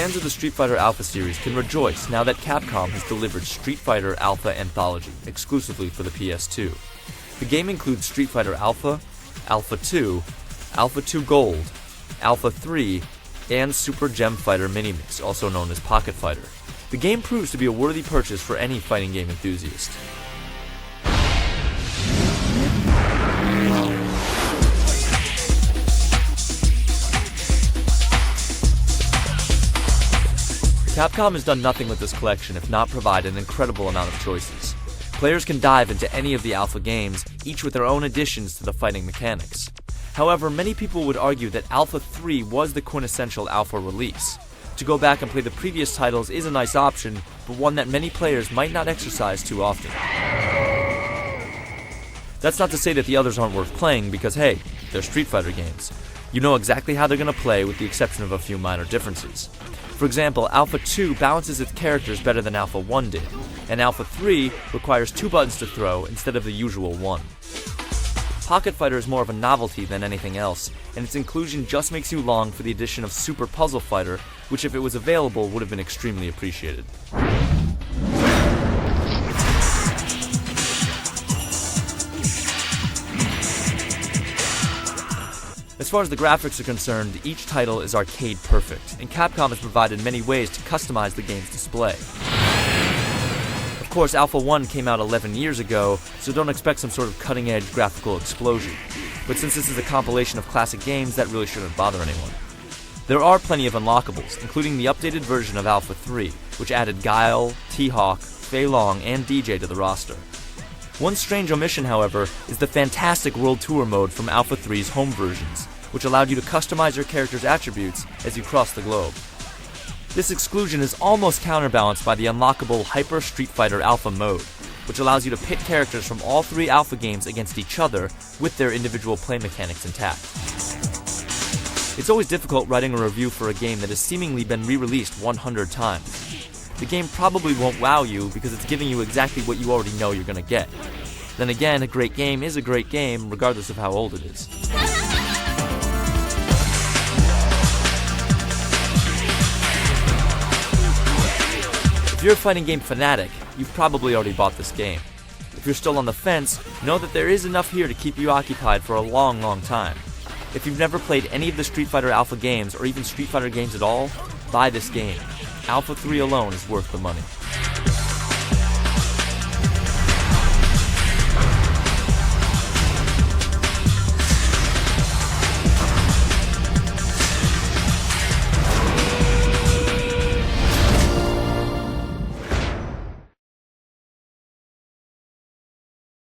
fans of the Street Fighter Alpha series can rejoice now that Capcom has delivered Street Fighter Alpha Anthology exclusively for the PS2. The game includes Street Fighter Alpha, Alpha 2, Alpha 2 Gold, Alpha 3, and Super Gem Fighter Minimix, also known as Pocket Fighter. The game proves to be a worthy purchase for any fighting game enthusiast. Capcom has done nothing with this collection if not provide an incredible amount of choices. Players can dive into any of the Alpha games, each with their own additions to the fighting mechanics. However, many people would argue that Alpha 3 was the quintessential Alpha release. To go back and play the previous titles is a nice option, but one that many players might not exercise too often. That's not to say that the others aren't worth playing, because hey, they're Street Fighter games. You know exactly how they're going to play with the exception of a few minor differences. For example, Alpha 2 balances its characters better than Alpha 1 did, and Alpha 3 requires 2 buttons to throw instead of the usual 1. Pocket Fighter is more of a novelty than anything else, and its inclusion just makes you long for the addition of Super Puzzle Fighter, which if it was available would have been extremely appreciated. As far as the graphics are concerned, each title is arcade perfect, and Capcom has provided many ways to customize the game's display. Of course, Alpha 1 came out 11 years ago, so don't expect some sort of cutting-edge graphical explosion. But since this is a compilation of classic games, that really shouldn't bother anyone. There are plenty of unlockables, including the updated version of Alpha 3, which added Guile, T-Hawk, Fei Long, and DJ to the roster. One strange omission, however, is the fantastic World Tour mode from Alpha 3's home versions, which allowed you to customize your character's attributes as you cross the globe. This exclusion is almost counterbalanced by the unlockable Hyper Street Fighter Alpha mode, which allows you to pit characters from all 3 Alpha games against each other with their individual play mechanics intact. It's always difficult writing a review for a game that has seemingly been re-released 100 times. The game probably won't wow you because it's giving you exactly what you already know you're gonna get. Then again, a great game is a great game regardless of how old it is. If you're a fighting game fanatic, you've probably already bought this game. If you're still on the fence, know that there is enough here to keep you occupied for a long, long time. If you've never played any of the Street Fighter Alpha games, or even Street Fighter games at all, buy this game. Alpha 3 alone is worth the money.